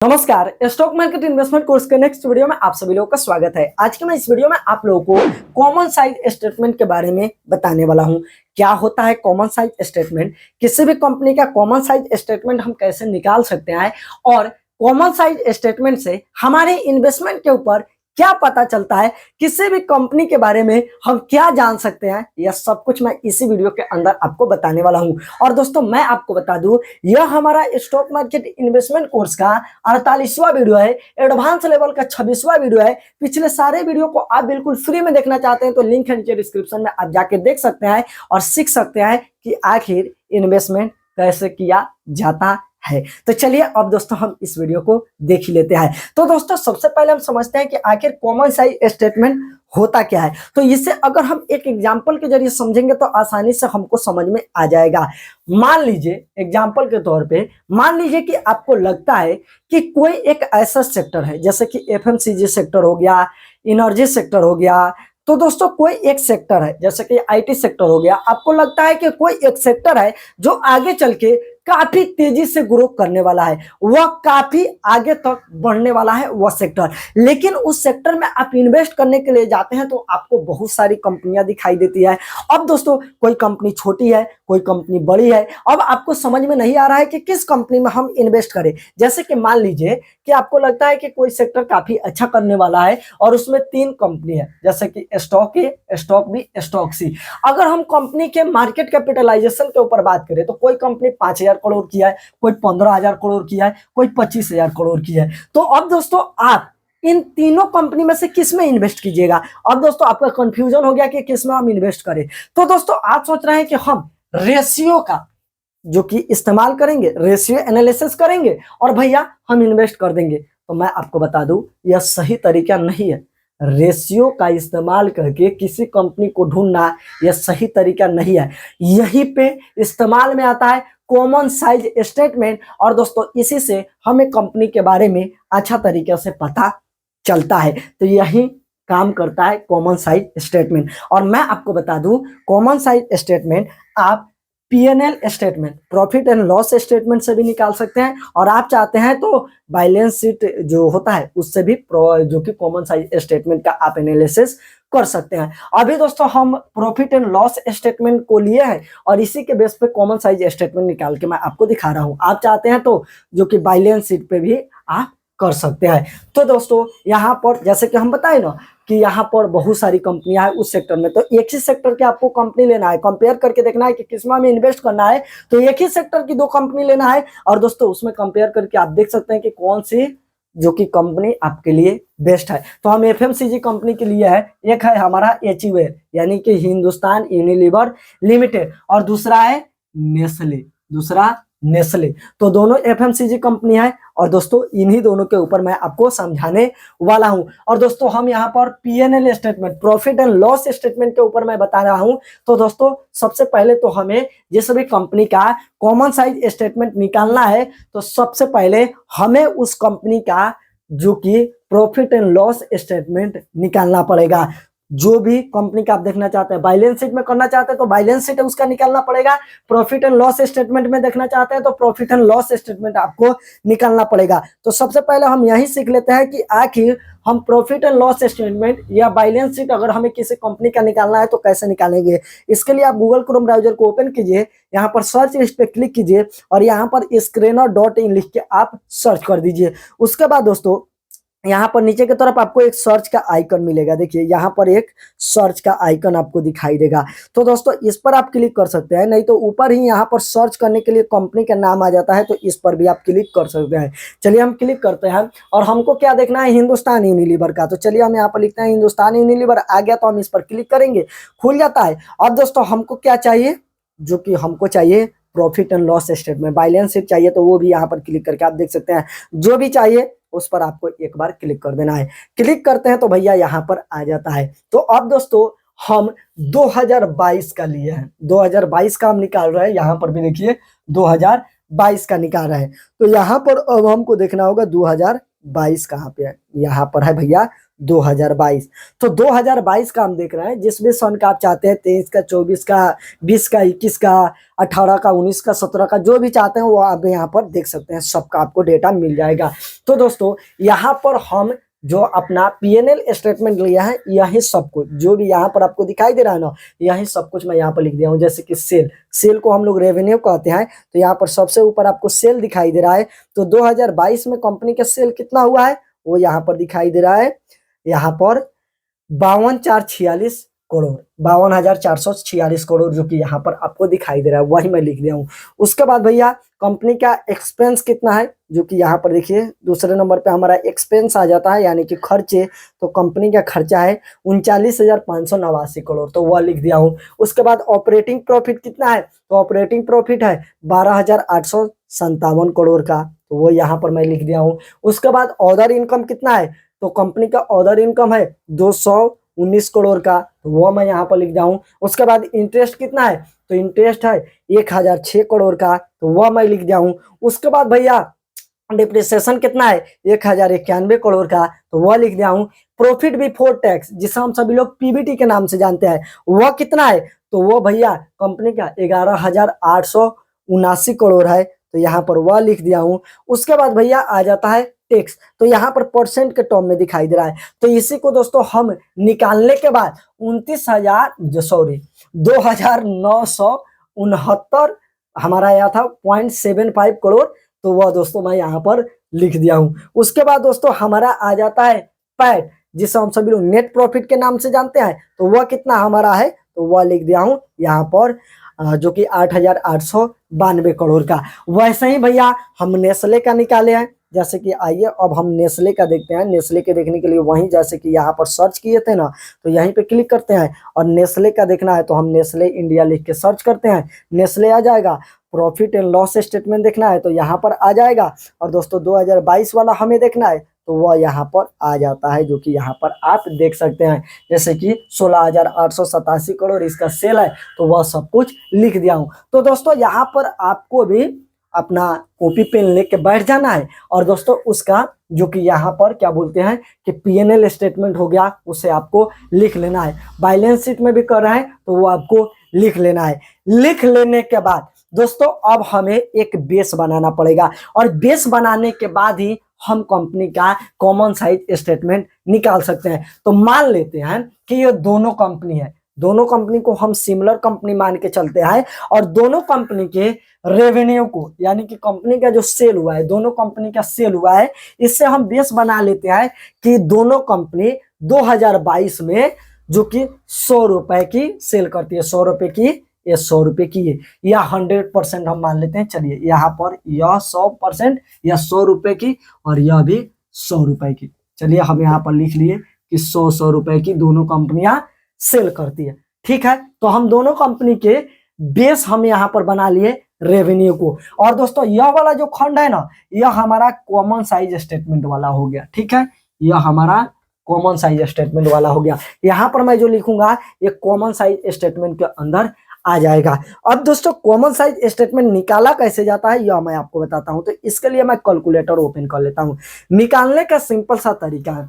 नमस्कार, stock market investment course के next video में आप सभी लोगों का स्वागत है। आज के मैं इस वीडियो में आप लोगों को कॉमन साइज स्टेटमेंट के बारे में बताने वाला हूं। क्या होता है कॉमन साइज स्टेटमेंट, किसी भी कंपनी का कॉमन साइज स्टेटमेंट हम कैसे निकाल सकते हैं और कॉमन साइज स्टेटमेंट से हमारे इन्वेस्टमेंट के ऊपर क्या पता चलता है, किसी भी कंपनी के बारे में हम क्या जान सकते हैं, यह सब कुछ मैं इसी वीडियो के अंदर आपको बताने वाला हूं। और दोस्तों मैं आपको बता दूं, यह हमारा स्टॉक मार्केट इन्वेस्टमेंट कोर्स का 48वां वीडियो है, एडवांस लेवल का 26वां वीडियो है। पिछले सारे वीडियो को आप बिल्कुल फ्री में देखना चाहते हैं तो लिंक है नीचे डिस्क्रिप्शन में, आप जाके देख सकते हैं और सीख सकते हैं कि आखिर इन्वेस्टमेंट कैसे किया जाता है। तो चलिए अब दोस्तों हम इस वीडियो को देख ही लेते हैं। तो दोस्तों सबसे पहले हम समझते हैं कि आखिर कॉमन साइज स्टेटमेंट होता क्या है। तो इसे अगर हम एक एग्जांपल के जरिए समझेंगे तो आसानी से हमको समझ में आ जाएगा। मान लीजिए एग्जांपल के तौर पे, मान लीजिए कि आपको लगता है कि कोई एक ऐसा सेक्टर है जैसे कि एफएमसीजी सेक्टर हो गया, एनर्जी सेक्टर हो गया। तो दोस्तों कोई एक सेक्टर है जैसे कि आईटी सेक्टर हो गया, आपको लगता है कि कोई एक सेक्टर है जो आगे चल के काफी तेजी से ग्रो करने वाला है, वह काफी आगे तक बढ़ने वाला है वह सेक्टर। लेकिन उस सेक्टर में आप इन्वेस्ट करने के लिए जाते हैं तो आपको बहुत सारी कंपनियां दिखाई देती है। अब दोस्तों कोई कंपनी छोटी है, कोई कंपनी बड़ी है, अब आपको समझ में नहीं आ रहा है कि किस कंपनी में हम इन्वेस्ट करें। जैसे कि मान लीजिए कि आपको लगता है कि कोई सेक्टर काफी अच्छा करने वाला है और उसमें 3 कंपनी है जैसे कि stock A, stock B, stock C. अगर हम कंपनी के मार्केट कैपिटलाइजेशन के ऊपर बात करें तो कोई कंपनी 5,000 करोड़ की है, कोई 15,000 करोड़ की है, कोई 25,000 करोड़ की है। तो अब दोस्तों आप इन तीनों कंपनी में से किस में इन्वेस्ट कीजिएगा। अब दोस्तों आपका कंफ्यूजन हो गया कि किस में हम इन्वेस्ट करें। तो दोस्तों आप सोच रहे हैं कि हम रेशियो का जो कि इस्तेमाल करेंगे, रेशियो एनालिसिस करेंगे और भैया हम इन्वेस्ट कर देंगे। तो मैं आपको बता दूं यह सही तरीका नहीं है। रेशियो का इस्तेमाल करके किसी कंपनी को ढूंढना यह सही तरीका नहीं है। यहीं पे इस्तेमाल में आता है कॉमन साइज स्टेटमेंट। और दोस्तों इसी से हमें कंपनी के बारे में अच्छा तरीके से पता चलता है। तो यही काम करता है कॉमन साइज स्टेटमेंट। और मैं आपको बता दूं कॉमन साइज स्टेटमेंट आप PNL statement, profit and loss statement से भी निकाल सकते हैं और आप चाहते हैं तो बैलेंस शीट जो होता है उससे भी जो कि कॉमन साइज स्टेटमेंट का आप एनालिसिस कर सकते हैं। अभी दोस्तों हम प्रॉफिट एंड लॉस स्टेटमेंट को लिए हैं और इसी के बेस पे कॉमन साइज स्टेटमेंट निकाल के मैं आपको दिखा रहा हूं। आप चाहते हैं तो जो कि बैलेंस शीट पे भी आप कर सकते हैं। तो दोस्तों यहाँ पर जैसे कि हम बताए ना कि यहाँ पर बहुत सारी कंपनियां हैं उस सेक्टर में, तो एक ही सेक्टर के आपको कंपनी लेना है, कंपेयर करके देखना है कि किसमें में इन्वेस्ट करना है। तो एक ही सेक्टर की 2 कंपनी लेना है और दोस्तों उसमें कंपेयर करके आप देख सकते हैं कि कौन सी जो कि कंपनी आपके लिए बेस्ट है। तो हम एफएमसीजी कंपनी के लिए है, एक है हमारा एचयूएल यानी कि हिंदुस्तान यूनिलीवर लिमिटेड और दूसरा है नेस्ले। तो दोनों एफएमसीजी कंपनी है और दोस्तों इन्हीं दोनों के ऊपर मैं आपको समझाने वाला हूं। और दोस्तों हम यहाँ पर PNL statement, profit and loss statement के ऊपर मैं बता रहा हूं। तो दोस्तों सबसे पहले तो हमें जिस भी कंपनी का कॉमन साइज स्टेटमेंट निकालना है तो सबसे पहले हमें उस कंपनी का जो कि प्रॉफिट एंड लॉस स्टेटमेंट निकालना पड़ेगा। जो भी कंपनी का आप देखना चाहते हैं, बैलेंस शीट में करना चाहते हैं तो बैलेंस शीट उसका निकालना पड़ेगा, प्रॉफिट एंड लॉस स्टेटमेंट में देखना चाहते हैं तो प्रॉफिट एंड लॉस स्टेटमेंट आपको निकालना पड़ेगा। तो सबसे पहले हम यही सीख लेते हैं कि आखिर हम प्रॉफिट एंड लॉस स्टेटमेंट या बैलेंस शीट अगर हमें किसी कंपनी का निकालना है तो कैसे निकालेंगे। इसके लिए आप गूगल क्रोम ब्राउजर को ओपन कीजिए, यहाँ पर सर्च इस पे क्लिक कीजिए और यहाँ पर screener.in लिख के आप सर्च कर दीजिए। उसके बाद दोस्तों यहाँ पर नीचे की तरफ आपको एक सर्च का आइकन मिलेगा, देखिए यहाँ पर एक सर्च का आइकन आपको दिखाई देगा। तो दोस्तों इस पर आप क्लिक कर सकते हैं, नहीं तो ऊपर ही यहाँ पर सर्च करने के लिए कंपनी का नाम आ जाता है तो इस पर भी आप क्लिक कर सकते हैं। चलिए हम क्लिक करते हैं और हमको क्या देखना है, हिंदुस्तान यूनिलीवर का। तो चलिए हम यहाँ पर लिखते हैं हिंदुस्तान यूनिलीवर, आ गया तो हम इस पर क्लिक करेंगे, खुल जाता है। अब दोस्तों हमको क्या चाहिए, जो कि हमको चाहिए profit and loss statement, balance sheet चाहिए तो वो भी यहाँ पर क्लिक करके आप देख सकते हैं। जो भी चाहिए उस पर आपको एक बार क्लिक कर देना है। क्लिक करते हैं तो भैया यहाँ पर आ जाता है। तो अब दोस्तों हम 2022 का लिए हैं, 2022 का हम निकाल रहे हैं। यहाँ पर भी देखिए 2022 का निकाल रहे हैं। तो यहाँ पर अब हमको देखना होगा 2022 कहाँ पे है, यहाँ पर है भैया 2022। तो 2022 का हम देख रहे हैं, जिस भी सन का आप चाहते हैं, 23 का, 24 का, 20 का, 21 का, 18 का, 19 का, 17 का, जो भी चाहते हैं वो आप यहाँ पर देख सकते हैं, सबका आपको डेटा मिल जाएगा। तो दोस्तों यहाँ पर हम जो अपना पीएनएल स्टेटमेंट लिया है, यही सब कुछ जो भी यहाँ पर आपको दिखाई दे रहा है ना, यही सब कुछ मैं यहाँ पर लिख दिया हूँ। जैसे कि सेल को हम लोग रेवेन्यू कहते हैं, तो यहाँ पर सबसे ऊपर आपको सेल दिखाई दे रहा है। तो 2022 में कंपनी का सेल कितना हुआ है वो यहाँ पर दिखाई दे रहा है, यहाँ पर 52,446 करोड़, 52,446 करोड़ जो कि यहाँ पर आपको दिखाई दे रहा है, वही मैं लिख दिया हूँ। उसके बाद भैया कंपनी का एक्सपेंस कितना है, जो कि यहाँ पर देखिए दूसरे नंबर पे हमारा एक्सपेंस आ जाता है, यानी कि खर्चे। तो कंपनी का खर्चा है 39,589 करोड़, तो वह लिख दिया हूँ। उसके बाद ऑपरेटिंग प्रॉफिट कितना है, तो ऑपरेटिंग प्रॉफिट है 12,857 करोड़ का, तो वो यहाँ पर मैं लिख दिया हूँ। उसके बाद अदर इनकम कितना है, तो कंपनी का अदर इनकम है 219 करोड़ का, तो वो मैं यहाँ पर लिख दिया हूँ। उसके बाद इंटरेस्ट कितना है, तो इंटरेस्ट है 1006 करोड़ का, तो वह मैं लिख दिया हूँ। उसके बाद भैया डिप्रिसिएशन कितना है 1091 करोड़ का, तो वह लिख दिया हूँ। प्रॉफिट बिफोर टैक्स, जिसे हम सभी लोग पीबीटी के नाम से जानते हैं, वह कितना है, तो वो भैया कंपनी का 11,879 करोड़ है, तो यहाँ पर वह लिख दिया हूँ। उसके बाद भैया आ जाता है टैक्स, तो यहाँ पर परसेंट के टर्म में दिखाई दे रहा है। तो इसी को दोस्तों हम निकालने के बाद 2,969 हमारा आया था 0.75 करोड़, तो वह दोस्तों मैं यहाँ पर लिख दिया हूँ। उसके बाद दोस्तों हमारा आ जाता है पैट, जिसे हम सभी लोग नेट प्रॉफिट के नाम से जानते हैं, तो वह कितना हमारा है, तो वह लिख दिया हूँ यहाँ पर, जो कि 8,892 करोड़ का। वैसे ही भैया हम नेस्ले का निकाले हैं, जैसे कि आइए अब हम नेस्ले का देखते हैं। नेस्ले के देखने के लिए वहीं जैसे कि यहाँ पर सर्च किए थे ना, तो यहीं पे क्लिक करते हैं, और नेस्ले का देखना है तो हम नेस्ले इंडिया लिख के सर्च करते हैं, नेस्ले आ जाएगा। प्रॉफिट एंड लॉस स्टेटमेंट देखना है तो यहाँ पर आ जाएगा, और दोस्तों 2022 वाला हमें देखना है तो वह यहाँ पर आ जाता है, जो कि यहाँ पर आप देख सकते हैं। जैसे कि 16,887 करोड़ इसका सेल है, तो वह सब कुछ लिख दिया हूँ। तो दोस्तों यहाँ पर आपको भी अपना कॉपी पेन लेके बैठ जाना है, और दोस्तों उसका जो कि यहाँ पर क्या बोलते हैं कि पीएनएल स्टेटमेंट हो गया, उसे आपको लिख लेना है। बैलेंस शीट में भी कर रहे हैं तो वो आपको लिख लेना है। लिख लेने के बाद दोस्तों अब हमें एक बेस बनाना पड़ेगा, और बेस बनाने के बाद ही हम कंपनी का कॉमन साइज स्टेटमेंट निकाल सकते हैं। तो मान लेते हैं कि ये दोनों कंपनी है, दोनों कंपनी को हम सिमिलर कंपनी मान के चलते हैं, और दोनों कंपनी के रेवेन्यू को, यानी कि कंपनी का जो सेल हुआ है, दोनों कंपनी का सेल हुआ है, इससे हम बेस बना लेते हैं कि दोनों कंपनी 2022 में जो कि 100 रुपए की सेल करती है, 100 रुपए की, ये 100 रुपए की है, या 100% हम मान लेते हैं। चलिए यहाँ पर यह 100%, या 100 रुपए की, और यह भी 100 रुपए की। चलिए हम यहाँ पर लिख लिए कि 100 रुपए की दोनों कंपनियां सेल करती है। ठीक है, तो हम दोनों कंपनी के बेस हम यहाँ पर बना लिए रेवेन्यू को। और दोस्तों यह वाला जो खंड है ना, यह हमारा कॉमन साइज स्टेटमेंट वाला हो गया। ठीक है, यह हमारा कॉमन साइज स्टेटमेंट वाला हो गया। यहाँ पर मैं जो लिखूंगा ये कॉमन साइज स्टेटमेंट के अंदर आ जाएगा। अब दोस्तों कॉमन साइज स्टेटमेंट निकाला कैसे जाता है यह मैं आपको बताता हूं। तो इसके लिए मैं कैलकुलेटर ओपन कर लेता हूं। निकालने का सिंपल सा तरीका है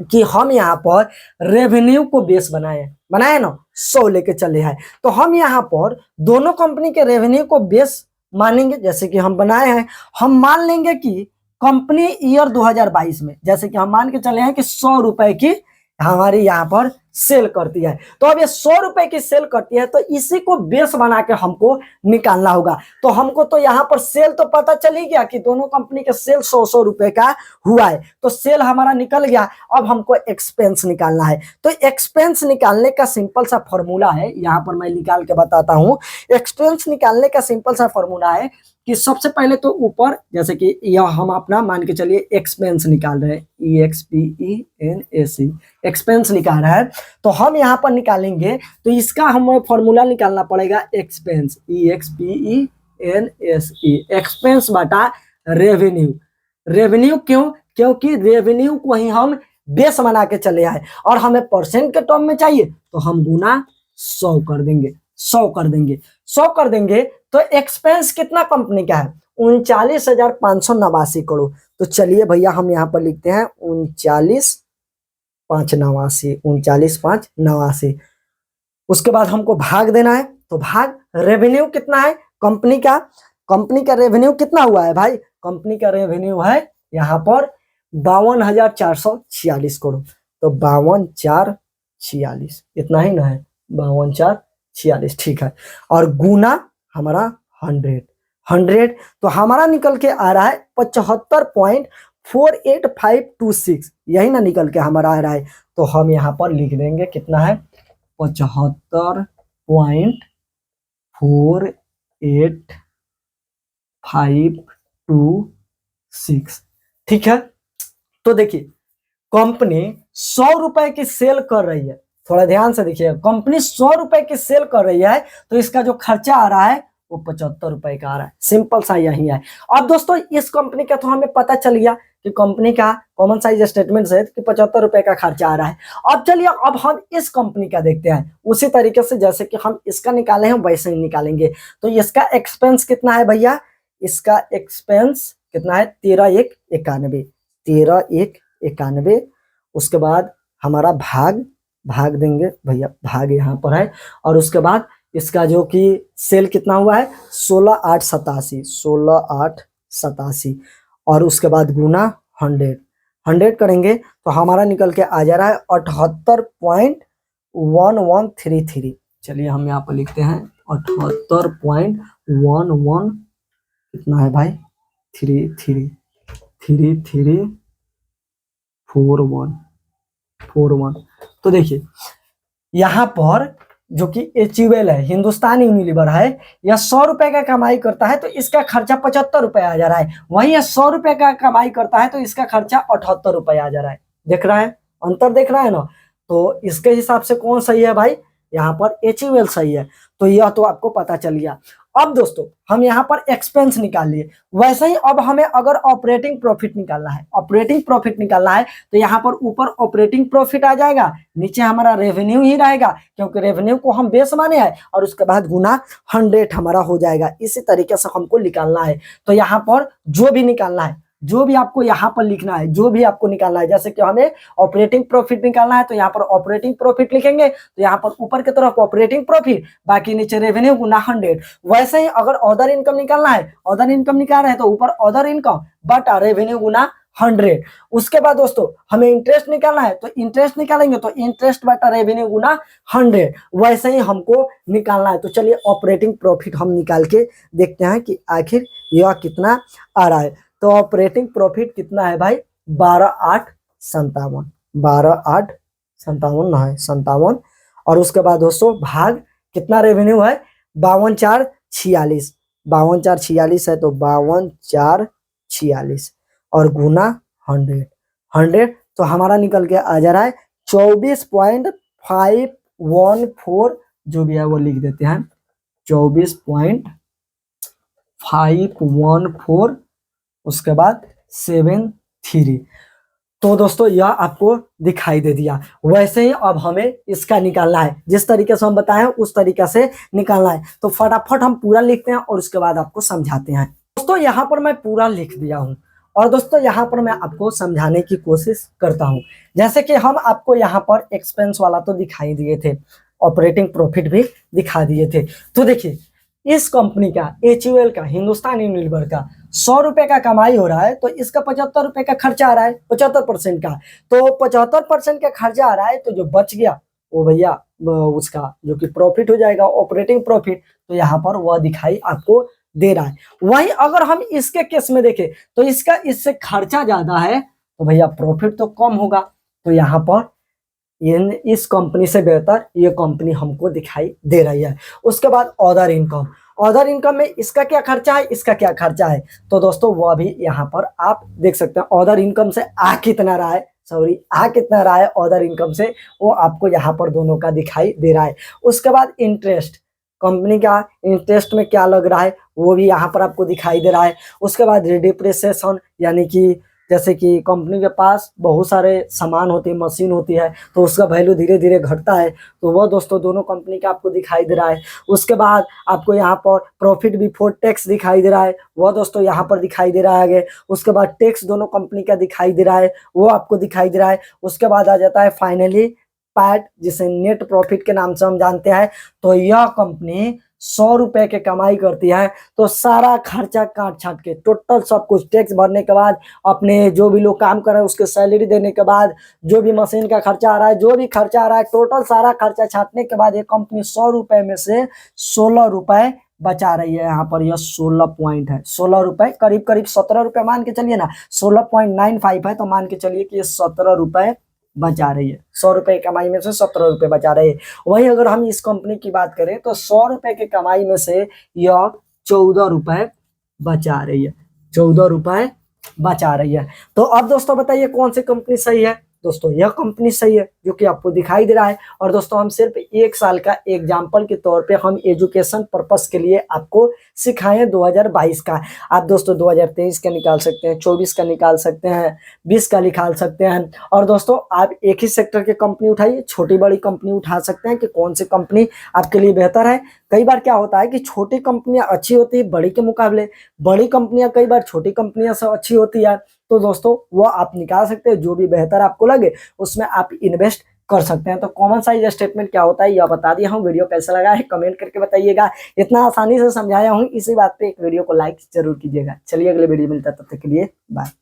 कि हम यहाँ पर रेवेन्यू को बेस बनाए ना, 100 लेके चले हैं, तो हम यहाँ पर दोनों कंपनी के रेवेन्यू को बेस मानेंगे। जैसे कि हम बनाए हैं, हम मान लेंगे कि कंपनी ईयर 2022 में, जैसे कि हम मान के चले हैं कि 100 रुपए की हमारी यहाँ पर सेल करती है, तो अब ये 100 रुपए की सेल करती है, तो इसी को बेस बना के हमको निकालना होगा। तो हमको तो यहाँ पर सेल तो पता चल ही गया कि दोनों कंपनी का सेल 100 रुपए का हुआ है, तो सेल हमारा निकल गया। अब हमको एक्सपेंस निकालना है। तो एक्सपेंस निकालने का सिंपल सा फॉर्मूला है, यहाँ पर मैं निकाल के बताता हूँ। एक्सपेंस निकालने का सिंपल सा फॉर्मूला है कि सबसे पहले तो ऊपर, जैसे कि यह हम अपना मान के चलिए एक्सपेंस निकाल रहे हैं, EXPENS, एक्सपेंस निकाल रहा है, तो हम यहाँ पर निकालेंगे तो इसका हमें फॉर्मूला निकालना पड़ेगा एक्सपेंस, EXPENS, एक्सपेंस बटा रेवेन्यू। रेवेन्यू क्यों? क्योंकि रेवेन्यू को ही हम बेस बना के चले आए, और हमें परसेंट के टर्म में चाहिए तो हम गुना 100 कर देंगे, 100 कर देंगे, 100 कर देंगे। तो एक्सपेंस कितना कंपनी का है? 39,589 करोड़। तो चलिए भैया हम यहाँ पर लिखते हैं 39,589, 39,589। उसके बाद हमको भाग देना है, तो भाग रेवेन्यू कितना है कंपनी का, कंपनी का रेवेन्यू कितना हुआ है भाई, कंपनी का रेवेन्यू है यहाँ पर 52,446 करोड़। तो 52,446 इतना ही ना है, 52,446 ठीक है। और गुना हमारा 100, तो हमारा निकल के आ रहा है 75.48526, यही ना निकल के हमारा आ रहा है। तो हम यहाँ पर लिख देंगे कितना है 75.48526, ठीक है। तो देखिए कंपनी 100 रुपए की सेल कर रही है, थोड़ा ध्यान से देखिए, कंपनी 100 रुपए की सेल कर रही है तो इसका जो खर्चा आ रहा है वो 75 रुपए का आ रहा है, सिंपल सा यही है। अब दोस्तों इस कंपनी का तो हमें पता चल गया कि कंपनी का कॉमन साइज स्टेटमेंट से कि 75 रुपए का खर्चा आ रहा है। अब चलिए अब हम इस कंपनी का देखते हैं, उसी तरीके से जैसे कि हम इसका निकाले हैं वैसे ही निकालेंगे। तो इसका एक्सपेंस कितना है भैया, इसका एक्सपेंस कितना है 13,191, 13,191। उसके बाद हमारा भाग देंगे भैया, भाग यहाँ पर है। और उसके बाद इसका जो कि सेल कितना हुआ है 16,887, 16,887। और उसके बाद गुना 100 करेंगे तो हमारा निकल के आ जा रहा है 78.1133। चलिए हम यहाँ पर लिखते हैं 78.11 कितना है भाई 3341। तो देखिए यहाँ पर जो कि एचयूएल है, हिंदुस्तान यूनिलीवर है, यह 100 रुपए का कमाई करता है तो इसका खर्चा 75 रुपए आ जा रहा है। वहीं यह 100 रुपए का कमाई करता है तो इसका खर्चा 78 रुपए आ जा रहा है। देख रहा है अंतर, देख रहा है ना। तो इसके हिसाब से कौन सही है भाई, यहाँ पर एचयूएल सही है। तो यह तो आपको पता चल गया। अब दोस्तों हम यहाँ पर एक्सपेंस निकाल लिए, वैसे ही अब हमें अगर ऑपरेटिंग प्रॉफिट निकालना है, ऑपरेटिंग प्रॉफिट निकालना है तो यहाँ पर ऊपर ऑपरेटिंग प्रॉफिट आ जाएगा, नीचे हमारा रेवेन्यू ही रहेगा क्योंकि रेवेन्यू को हम बेस माने हैं, और उसके बाद गुना 100 हमारा हो जाएगा। इसी तरीके से हमको निकालना है। तो यहाँ पर जो भी निकालना है, जो भी आपको यहाँ पर लिखना है, जो भी आपको निकालना है, जैसे कि हमें ऑपरेटिंग प्रॉफिट निकालना है तो यहाँ पर ऑपरेटिंग प्रॉफिट लिखेंगे, तो यहाँ पर ऊपर की तरफ ऑपरेटिंग प्रॉफिट, बाकी नीचे रेवेन्यू गुना 100। वैसे ही अगर अदर इनकम निकालना है, अदर इनकम निकाल रहे हैं तो ऊपर अदर इनकम बटा रेवेन्यू गुना 100। उसके बाद दोस्तों हमें इंटरेस्ट निकालना है तो इंटरेस्ट निकालेंगे तो इंटरेस्ट बटा रेवेन्यू गुना 100, वैसे ही हमको निकालना है। तो चलिए ऑपरेटिंग प्रॉफिट हम निकाल के देखते हैं कि आखिर यह कितना आ रहा है। तो ऑपरेटिंग प्रॉफिट कितना है भाई 12,857, 12,857 ना है 57। और उसके बाद दोस्तों भाग कितना रेवेन्यू है 52,446, 52,446 है तो 52,446 और गुना 100 तो हमारा निकल के आ जा रहा है 24.514, जो भी है वो लिख देते हैं 24.514, उसके बाद 73। तो दोस्तों यह आपको दिखाई दे दिया। वैसे ही अब हमें इसका निकालना है, जिस तरीके से हम बताएं उस तरीके से निकालना है। तो फटाफट हम पूरा लिखते हैं और उसके बाद आपको समझाते हैं। दोस्तों यहाँ पर मैं पूरा लिख दिया हूँ और दोस्तों यहाँ पर मैं आपको समझाने की कोशिश करता हूँ। जैसे कि हम आपको यहाँ पर एक्सपेंस वाला तो दिखाई दिए थे, ऑपरेटिंग प्रॉफिट भी दिखा दिए थे। तो देखिए इस कंपनी का एचयूएल का, हिंदुस्तान यूनिलीवर का 100 रुपए का कमाई हो रहा है तो इसका 75 रुपए का खर्चा आ रहा है, 75% का। तो 75% का खर्चा आ रहा है तो जो बच गया वो भैया उसका जो कि प्रॉफिट हो जाएगा, ऑपरेटिंग प्रॉफिट, तो यहाँ पर वह दिखाई आपको दे रहा है। वहीं अगर हम इसके केस में देखें तो इसका इससे खर्चा ज्यादा है तो भैया प्रॉफिट तो कम होगा। तो यहाँ पर इस कंपनी से बेहतर ये कंपनी हमको दिखाई दे रही है। उसके बाद अदर इनकम, अदर इनकम में इसका क्या खर्चा है, इसका क्या खर्चा है, तो दोस्तों वह भी यहाँ पर आप देख सकते हैं। अदर इनकम से आ कितना रहा है, आ कितना रहा है अदर इनकम से, वो आपको यहाँ पर दोनों का दिखाई दे रहा है। उसके बाद इंटरेस्ट, कंपनी का इंटरेस्ट में क्या लग रहा है वो भी यहाँ पर आपको दिखाई दे रहा है। उसके बाद डिप्रिसिएशन यानी कि जैसे कि कंपनी के पास बहुत सारे सामान होते हैं, मशीन होती है, तो उसका वैल्यू धीरे धीरे घटता है, तो वह दोस्तों दोनों कंपनी का आपको दिखाई दे रहा है। उसके बाद आपको यहाँ पर प्रॉफिट बिफोर टैक्स दिखाई दे रहा है, वह दोस्तों यहाँ पर दिखाई दे रहा है आगे। उसके बाद टैक्स दोनों कंपनी का दिखाई दे रहा है, वो आपको दिखाई दे रहा है। उसके बाद आ जाता है फाइनली पैट, जिसे नेट प्रॉफिट के नाम से हम जानते हैं। तो यह कंपनी 100 रुपए के कमाई करती है, तो सारा खर्चा काट छाट के टोटल सब कुछ टैक्स भरने के बाद, अपने जो भी लोग काम कर रहे हैं उसके सैलरी देने के बाद, जो भी मशीन का खर्चा आ रहा है, जो भी खर्चा आ रहा है, टोटल सारा खर्चा छाटने के बाद ये कंपनी 100 रुपए में से 16 रुपए बचा रही है। यहाँ पर यह 16 पॉइंट है, 16 रुपए, करीब करीब 17 रुपए मान के चलिए ना, 16.95 है, तो मान के चलिए कि ये 17 रुपए बचा रही है। 100 रुपए की कमाई में से 17 रुपए बचा रही है। वहीं अगर हम इस कंपनी की बात करें तो 100 रुपए की कमाई में से यह 14 रुपए बचा रही है, 14 रुपए बचा रही है। तो अब दोस्तों बताइए कौन सी कंपनी सही है। दोस्तों यह कंपनी सही है जो कि आपको दिखाई दे रहा है। और दोस्तों हम सिर्फ 1 साल का एग्जाम्पल के तौर पे हम एजुकेशन पर्पस के लिए आपको सिखाएं 2022 का। आप दोस्तों 2023 का निकाल सकते हैं, 24 का निकाल सकते हैं, 20 का निकाल सकते हैं। और दोस्तों आप एक ही सेक्टर की कंपनी उठाइए, छोटी बड़ी कंपनी उठा सकते हैं कि कौन सी कंपनी आपके लिए बेहतर है। कई बार क्या होता है कि छोटी कंपनियां अच्छी होती है बड़ी के मुकाबले, बड़ी कंपनियां कई बार छोटी कंपनियां से अच्छी होती है। तो दोस्तों वो आप निकाल सकते हैं, जो भी बेहतर आपको लगे उसमें आप इन्वेस्ट कर सकते हैं। तो कॉमन साइज स्टेटमेंट क्या होता है यह बता दिया हूँ। वीडियो कैसा लगा है कमेंट करके बताइएगा। इतना आसानी से समझाया हूँ, इसी बात पे एक वीडियो को लाइक जरूर कीजिएगा। चलिए अगले वीडियो मिलता है, तब तक के लिए बाय।